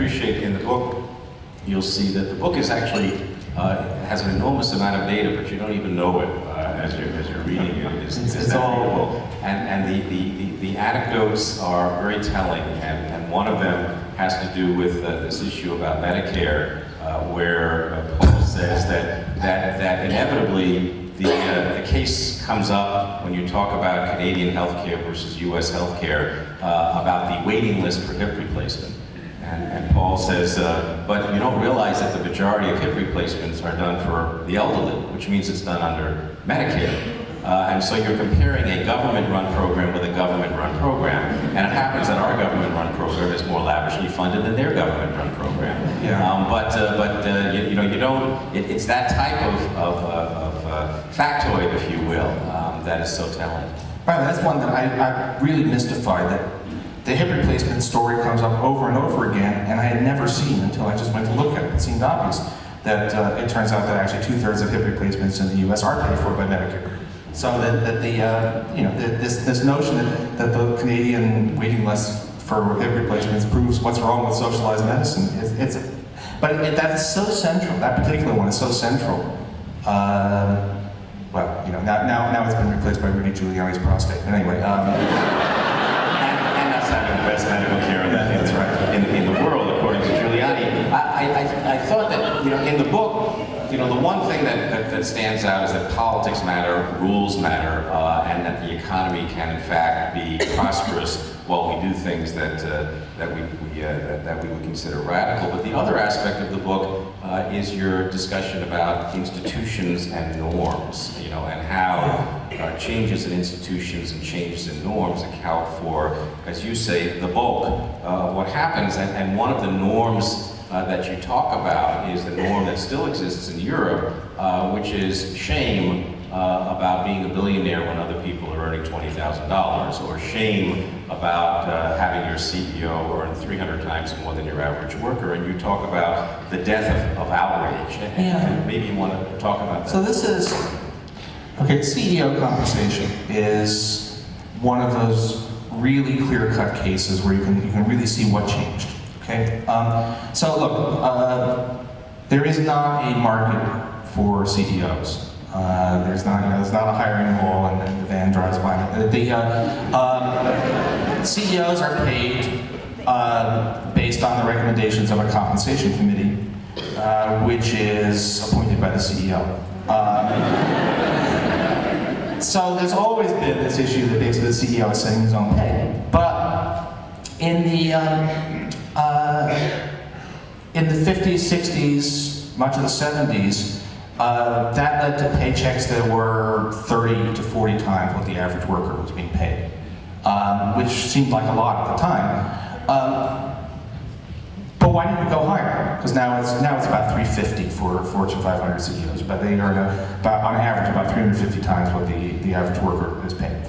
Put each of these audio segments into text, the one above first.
appreciate in the book, you'll see that the book is actually has an enormous amount of data, but you don't even know it as you're reading it. It's all, and the anecdotes are very telling, and one of them has to do with this issue about Medicare, where Paul says that inevitably the case comes up when you talk about Canadian healthcare versus U.S. healthcare about the waiting list for hip replacement. And Paul says, but you don't realize that the majority of hip replacements are done for the elderly, which means it's done under Medicare. And so you're comparing a government-run program with a government-run program. And it happens that our government-run program is more lavishly funded than their government-run program. Yeah. You know, you don't, it's that type of factoid, if you will, that is so telling. Right, that's one that I really mystified, that the hip replacement story comes up over and over again, and I had never seen until I just went to look at it. It seemed obvious that it turns out that actually 2/3 of hip replacements in the U.S. are paid for by Medicare. So that the you know, this notion that the Canadian waiting list for hip replacements proves what's wrong with socialized medicine that's so central. That particular one is so central. Well, you know, now it's been replaced by Rudy Giuliani's prostate. But anyway. And us having the best medical care that's right. in the world, according to Giuliani. I thought that, you know, in the book, you know, the one thing that stands out is that politics matter, rules matter, and that the economy can in fact be prosperous while we do things that we would consider radical. But the other aspect of the book is your discussion about institutions and norms, you know, and how changes in institutions and changes in norms account for, as you say, the bulk of what happens. And one of the norms that you talk about is the norm that still exists in Europe, which is shame about being a billionaire when other people are earning $20,000, or shame about having your CEO earn 300 times more than your average worker. And you talk about the death of outrage. And maybe you want to talk about that. So this is, okay, CEO compensation is one of those really clear-cut cases where you can really see what changed. Okay, so look, there is not a market for CEOs. There's not a hiring wall, and the van drives by. CEOs are paid based on the recommendations of a compensation committee, which is appointed by the CEO. So there's always been this issue that basically the CEO is setting his own pay, but in the 50s, 60s, much of the 70s, that led to paychecks that were 30 to 40 times what the average worker was being paid, which seemed like a lot at the time. But why didn't we go higher? Because now it's about 350 for Fortune 500 CEOs, but they earn on average about 350 times what the average worker is paid.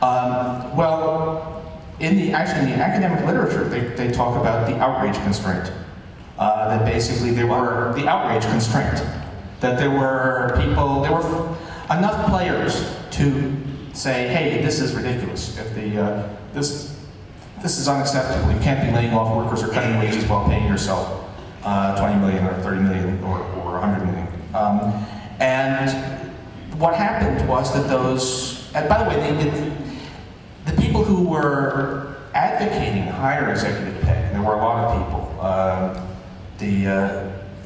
Well, in the academic literature, they talk about the outrage constraint. That basically there were the outrage constraint. That there were enough players to say, hey, this is ridiculous. If this is unacceptable. You can't be laying off workers or cutting wages while paying yourself 20 million or 30 million or 100 million. And what happened was that those, and by the way, the people who were advocating higher executive pay, and there were a lot of people,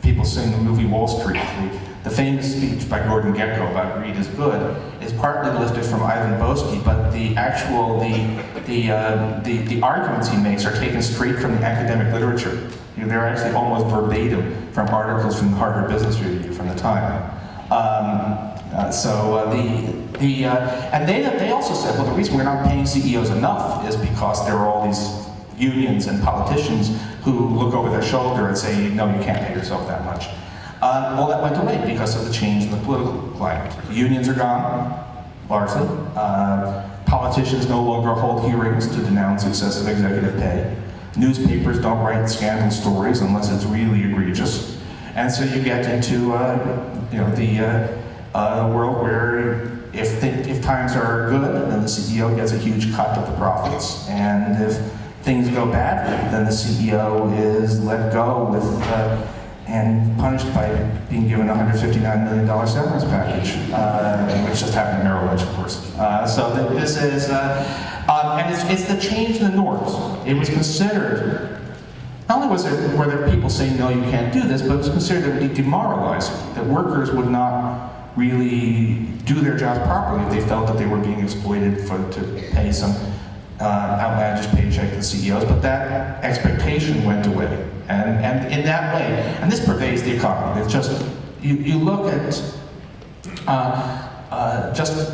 people seeing the movie Wall Street, the famous speech by Gordon Gekko about greed is good is partly lifted from Ivan Boesky, but the arguments he makes are taken straight from the academic literature. You know, they're actually almost verbatim from articles from the Harvard Business Review from the time. And they also said, well, the reason we're not paying CEOs enough is because there are all these unions and politicians who look over their shoulder and say, no, you can't pay yourself that much. Well, that went away because of the change in the political climate. Unions are gone, largely. Politicians no longer hold hearings to denounce excessive executive pay. Newspapers don't write scandal stories unless it's really egregious. And so you get into a world where if times are good, then the CEO gets a huge cut of the profits. And things go badly, then the CEO is let go with and punished by being given a $159 million severance package, which just happened in Merrill Lynch, of course. So this is, and it's the change in the norms. It was considered, not only were there people saying, no, you can't do this, but it was considered to be demoralizing, that workers would not really do their jobs properly if they felt that they were being exploited to pay some outlandish paycheck to CEOs, but that expectation went away. And in that way, and this pervades the economy. It's just, you look at just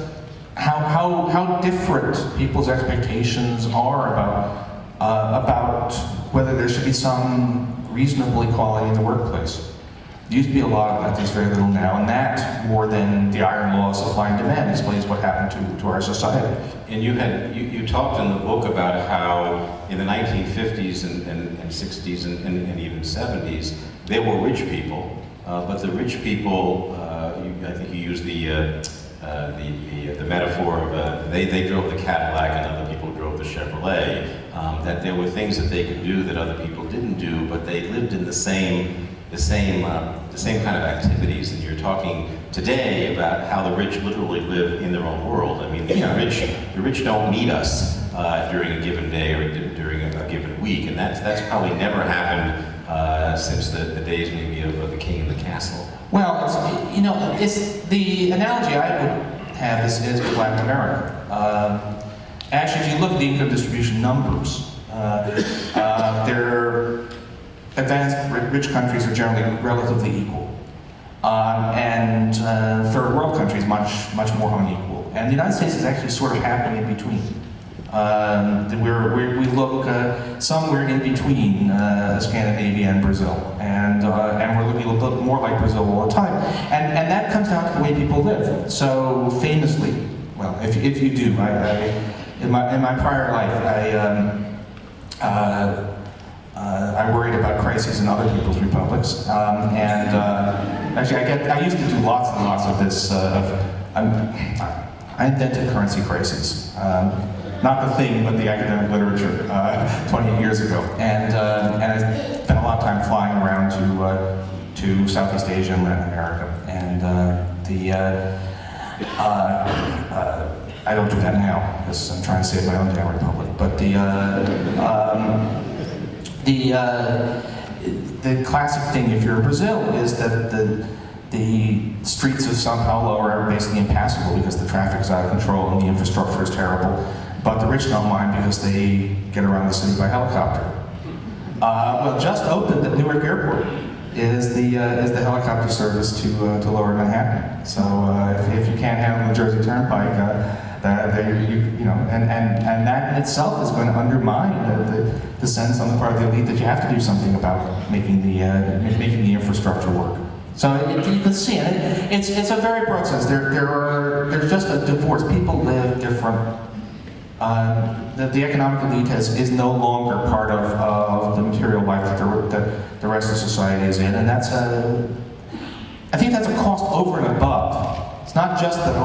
how different people's expectations are about whether there should be some reasonable equality in the workplace. There used to be a lot of that, there's very little now, and that, more than the iron law of supply and demand, explains what happened to our society. And you talked in the book about how in the 1950s and 60s and even 70s, there were rich people, but the rich people, I think you used the metaphor of they drove the Cadillac and other people drove the Chevrolet, that there were things that they could do that other people didn't do, but they lived in the same kind of activities. And you're talking today about how the rich literally live in their own world. I mean, the rich don't need us during a given day or during a given week, and that's probably never happened since the days maybe of the king in the castle. Well, it's the analogy I would have is with Latin America. Actually, if you look at the income distribution numbers, they're advanced rich countries are generally relatively equal, and third world countries much more unequal. And the United States is actually sort of halfway in between. We look somewhere in between Scandinavia and Brazil, and we're looking a little more like Brazil all the time. And that comes down to the way people live. So famously, well, if you do, in my prior life, I worried about crises in other people's republics, actually I used to do lots and lots of this. I invented currency crises, not the thing, but the academic literature 28 years ago, and I spent a lot of time flying around to Southeast Asia and Latin America, and I don't do that now because I'm trying to save my own damn republic, but the classic thing, if you're in Brazil, is that the streets of São Paulo are basically impassable because the traffic is out of control and the infrastructure is terrible. But the rich don't mind because they get around the city by helicopter. Well, just opened at Newark Airport is the helicopter service to Lower Manhattan. So if you can't handle the Jersey Turnpike, and that in itself is going to undermine the sense on the part of the elite that you have to do something about making the infrastructure work. So you can see it. It's a very broad sense. There's just a divorce. People live different. The economic elite is no longer part of the material life that the rest of society is in, and I think that's a cost over and above. It's not just that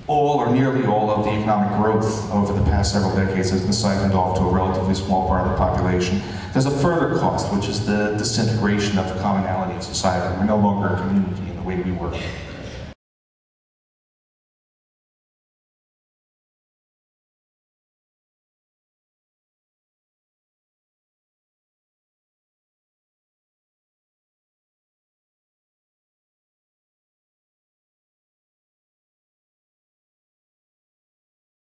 all or nearly all of the economic growth over the past several decades has been siphoned off to a relatively small part of the population. There's a further cost, which is the disintegration of the commonality of society. We're no longer a community in the way we were.